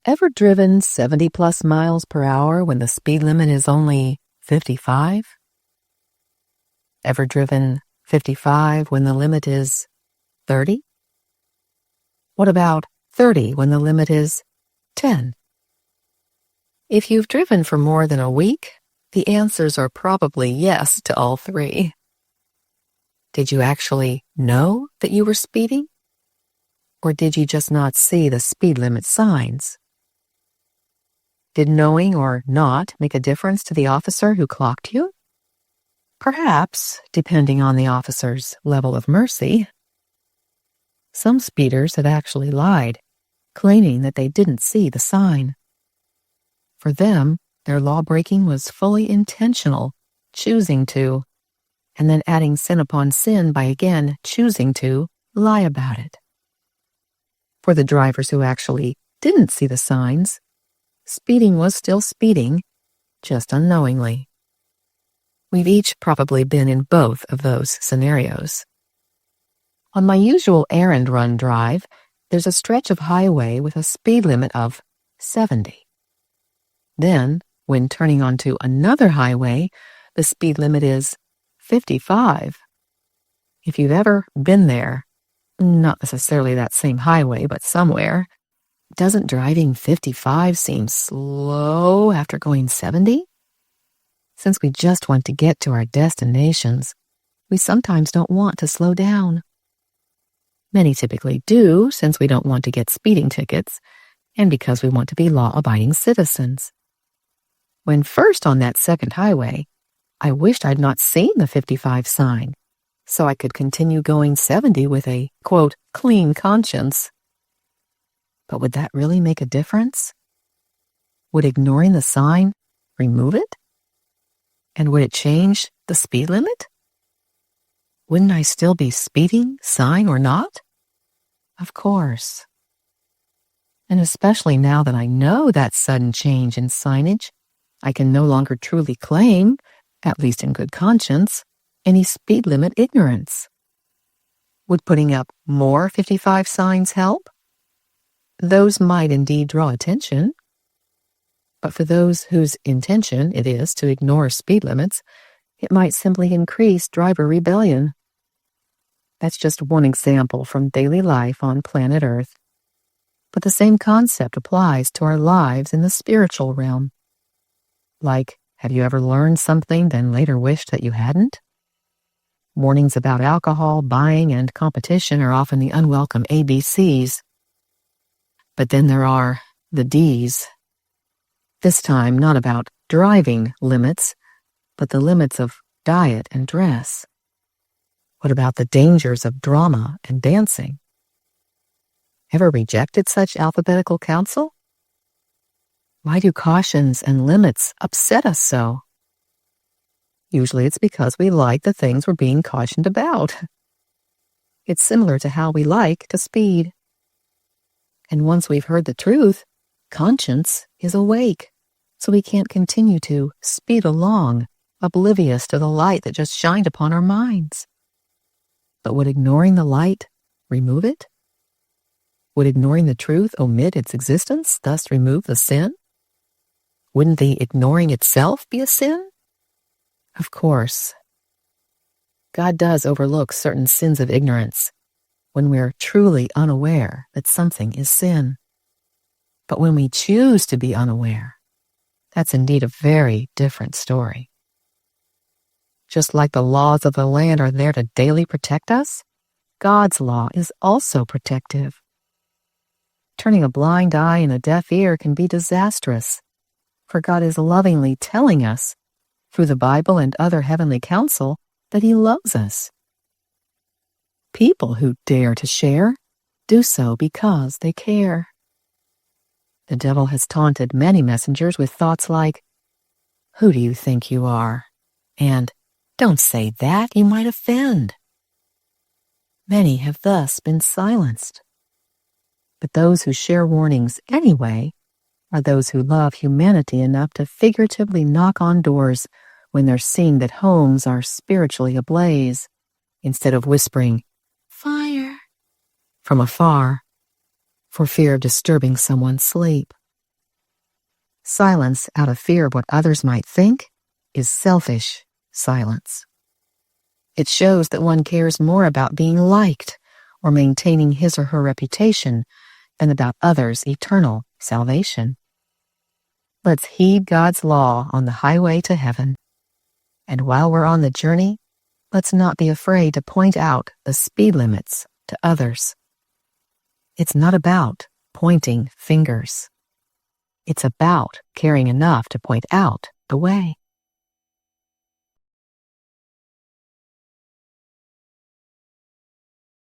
Ever driven 70 plus miles per hour when the speed limit is only 55? Ever driven 55 when the limit is 30? What about 30 when the limit is 10? If you've driven for more than a week, the answers are probably yes to all three. Did you actually know that you were speeding? Or did you just not see the speed limit signs? Did knowing or not make a difference to the officer who clocked you? Perhaps, depending on the officer's level of mercy. Some speeders have actually lied, claiming that they didn't see the sign. For them, their law-breaking was fully intentional, choosing to, and then adding sin upon sin by again choosing to lie about it. For the drivers who actually didn't see the signs, speeding was still speeding, just unknowingly. We've each probably been in both of those scenarios. On my usual errand run drive, there's a stretch of highway with a speed limit of 70. Then, when turning onto another highway, the speed limit is 55. If you've ever been there, not necessarily that same highway, but somewhere, doesn't driving 55 seem slow after going 70? Since we just want to get to our destinations, we sometimes don't want to slow down. Many typically do, since we don't want to get speeding tickets, and because we want to be law-abiding citizens. When first on that second highway, I wished I'd not seen the 55 sign, so I could continue going 70 with a, quote, clean conscience. But would that really make a difference? Would ignoring the sign remove it? And would it change the speed limit? Wouldn't I still be speeding, sign or not? Of course. And especially now that I know that sudden change in signage, I can no longer truly claim, at least in good conscience, any speed limit ignorance. Would putting up more 55 signs help? Those might indeed draw attention. But for those whose intention it is to ignore speed limits, it might simply increase driver rebellion. That's just one example from daily life on planet Earth. But the same concept applies to our lives in the spiritual realm. Like, have you ever learned something then later wished that you hadn't? Warnings about alcohol, buying, and competition are often the unwelcome ABCs. But then there are the Ds. This time not about driving limits, but the limits of diet and dress. What about the dangers of drama and dancing? Ever rejected such alphabetical counsel? Why do cautions and limits upset us so? Usually it's because we like the things we're being cautioned about. It's similar to how we like to speed. And once we've heard the truth, conscience is awake, so we can't continue to speed along, oblivious to the light that just shined upon our minds. But would ignoring the light remove it? Would ignoring the truth omit its existence, thus remove the sin? Wouldn't the ignoring itself be a sin? Of course. God does overlook certain sins of ignorance when we're truly unaware that something is sin. But when we choose to be unaware, that's indeed a very different story. Just like the laws of the land are there to daily protect us, God's law is also protective. Turning a blind eye and a deaf ear can be disastrous, for God is lovingly telling us, through the Bible and other heavenly counsel, that He loves us. People who dare to share do so because they care. The devil has taunted many messengers with thoughts like, "Who do you think you are?" and "Don't say that, you might offend." Many have thus been silenced. But those who share warnings anyway are those who love humanity enough to figuratively knock on doors when they're seeing that homes are spiritually ablaze, instead of whispering, "Fire," from afar, for fear of disturbing someone's sleep. Silence out of fear of what others might think is selfish silence. It shows that one cares more about being liked or maintaining his or her reputation than about others' eternal salvation. Let's heed God's law on the highway to heaven. And while we're on the journey, let's not be afraid to point out the speed limits to others. It's not about pointing fingers. It's about caring enough to point out the way.